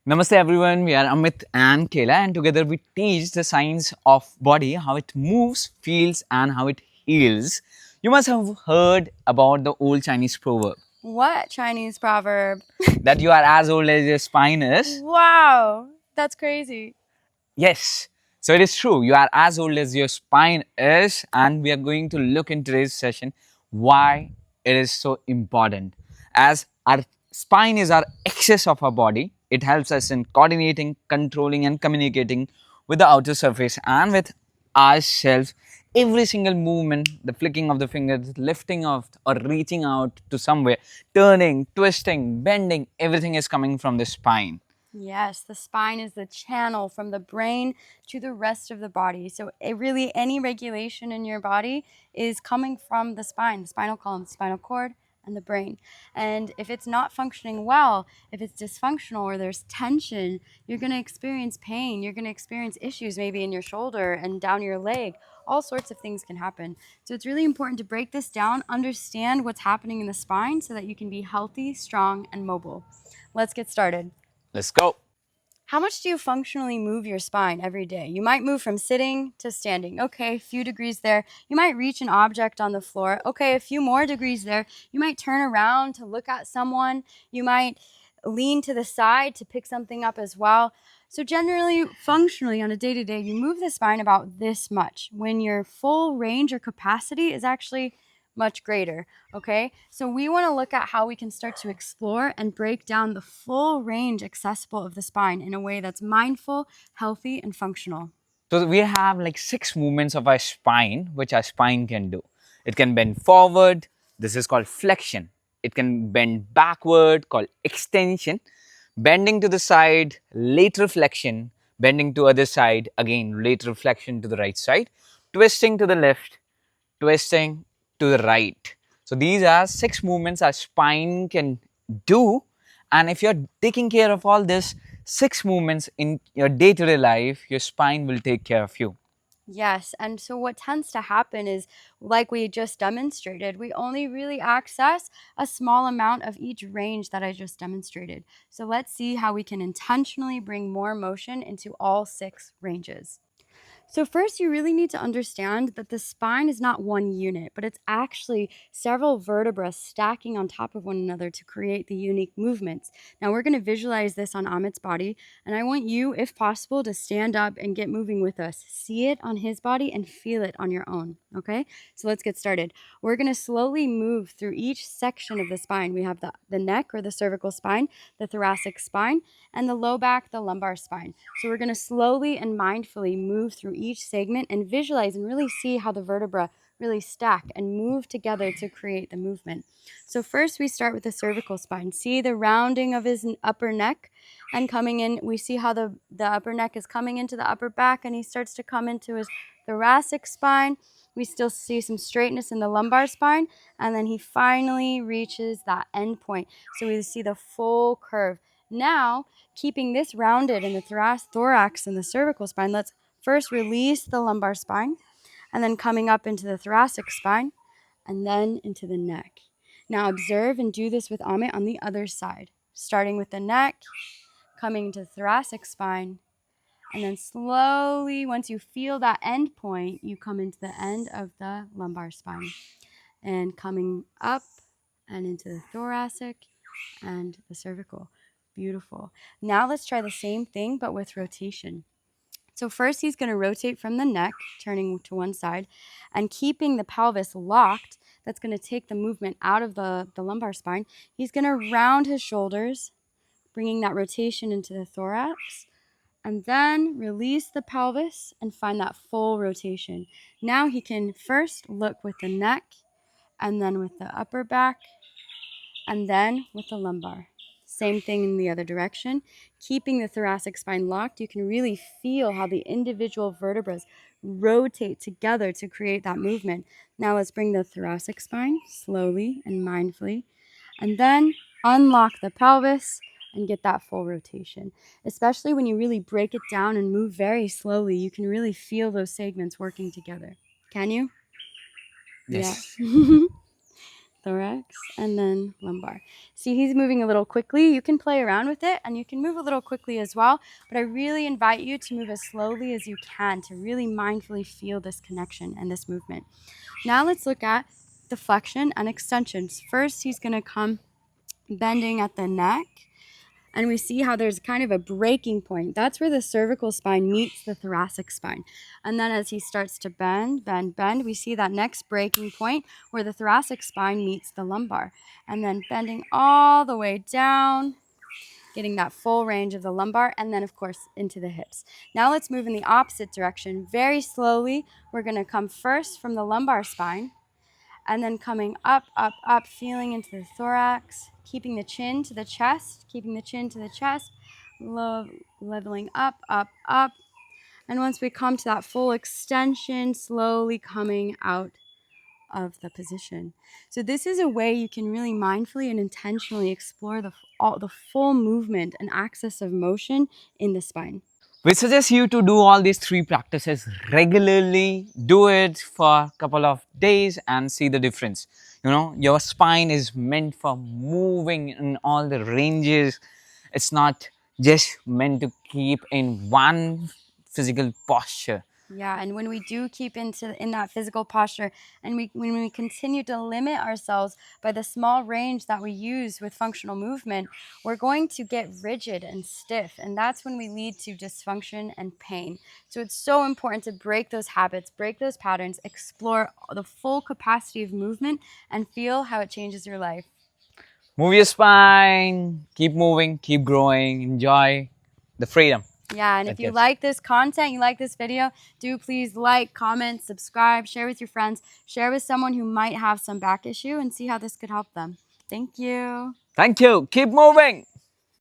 Namaste everyone, we are Amit and Kela and together we teach the science of body, how it moves, feels and how it heals. You must have heard about the old Chinese proverb What Chinese proverb? that you are as old as your spine is. Wow, that's crazy. Yes, so it is true, you are as old as your spine is and we are going to look in today's session why it is so important. As our spine is our axis of our body, it helps us in coordinating, controlling and communicating with the outer surface and with ourselves. Every single movement, the flicking of the fingers, lifting of or reaching out to somewhere, turning, twisting, bending, everything is coming from the spine. Yes, the spine is the channel from the brain to the rest of the body. So, really, any regulation in your body is coming from the spine, the spinal column, the spinal cord, and the brain. And if it's not functioning well, if it's dysfunctional or there's tension, you're going to experience pain. You're going to experience issues maybe in your shoulder and down your leg. All sorts of things can happen. So, it's really important to break this down, understand what's happening in the spine so that you can be healthy, strong, and mobile. Let's get started. Let's go. How much do you functionally move your spine every day? You might move from sitting to standing. Okay, a few degrees there. You might reach an object on the floor. Okay, a few more degrees there. You might turn around to look at someone. You might lean to the side to pick something up as well. So, generally, functionally, on a day to day, you move the spine about this much when your full range or capacity is actually much greater. Okay, so we want to look at how we can start to explore and break down the full range accessible of the spine in a way that's mindful, healthy, and functional. So we have like six movements of our spine, which our spine can do. It can bend forward. This is called flexion. It can bend backward, called extension. Bending to the side, lateral flexion. Bending to other side, again lateral flexion to the right side. Twisting to the left, twisting to the right. So these are six movements our spine can do. And if you're taking care of all this six movements in your day-to-day life, your spine will take care of you. Yes, and so what tends to happen is, like we just demonstrated, we only really access a small amount of each range that I just demonstrated. So let's see how we can intentionally bring more motion into all six ranges. So, first, you really need to understand that the spine is not one unit, but it's actually several vertebrae stacking on top of one another to create the unique movements. Now, we're going to visualize this on Amit's body, and I want you, if possible, to stand up and get moving with us. See it on his body and feel it on your own. Okay? So, let's get started. We're going to slowly move through each section of the spine. We have the neck or the cervical spine, the thoracic spine, and the low back, the lumbar spine. So we're going to slowly and mindfully move through each segment and visualize and really see how the vertebra really stack and move together to create the movement. So first we start with the cervical spine. See the rounding of his upper neck and coming in. We see how the upper neck is coming into the upper back and he starts to come into his thoracic spine. We still see some straightness in the lumbar spine, and then he finally reaches that end point. So we see the full curve. Now, keeping this rounded in the thorax and the cervical spine, let's first release the lumbar spine and then coming up into the thoracic spine and then into the neck. Now, observe and do this with Amit on the other side, starting with the neck, coming to the thoracic spine, and then slowly, once you feel that end point, you come into the end of the lumbar spine and coming up and into the thoracic and the cervical. Beautiful. Now let's try the same thing, but with rotation. So first he's going to rotate from the neck, turning to one side, and keeping the pelvis locked. That's going to take the movement out of the lumbar spine. He's going to round his shoulders, bringing that rotation into the thorax, and then release the pelvis and find that full rotation. Now he can first look with the neck, and then with the upper back, and then with the lumbar. Same thing in the other direction. Keeping the thoracic spine locked, you can really feel how the individual vertebrae rotate together to create that movement. Now let's bring the thoracic spine slowly and mindfully, and then unlock the pelvis and get that full rotation. Especially when you really break it down and move very slowly, you can really feel those segments working together. Can you? Yeah. Yes. thorax, and then lumbar. See, he's moving a little quickly. You can play around with it and you can move a little quickly as well, but I really invite you to move as slowly as you can to really mindfully feel this connection and this movement. Now let's look at the flexion and extensions. First, he's going to come bending at the neck, and we see how there's kind of a breaking point. That's where the cervical spine meets the thoracic spine. And then as he starts to bend, bend, bend, we see that next breaking point where the thoracic spine meets the lumbar. And then bending all the way down, getting that full range of the lumbar, and then of course into the hips. Now let's move in the opposite direction. Very slowly, we're gonna come first from the lumbar spine, and then coming up, up, up, feeling into the thorax, keeping the chin to the chest, keeping the chin to the chest, leveling up, up, up. And once we come to that full extension, slowly coming out of the position. So this is a way you can really mindfully and intentionally explore the full movement and axis of motion in the spine. We suggest you to do all these 3 practices regularly. Do it for a couple of days and see the difference. You know, your spine is meant for moving in all the ranges. It's not just meant to keep in one physical posture. Yeah, and when we do keep in that physical posture, and when we continue to limit ourselves by the small range that we use with functional movement, we're going to get rigid and stiff, and that's when we lead to dysfunction and pain. So it's so important to break those habits, break those patterns, explore the full capacity of movement, and feel how it changes your life. Move your spine, keep moving, keep growing, enjoy the freedom. Yeah, and if you like this content, you like this video, do please like, comment, subscribe, share with your friends, share with someone who might have some back issue, and see how this could help them. Thank you. Thank you. Keep moving.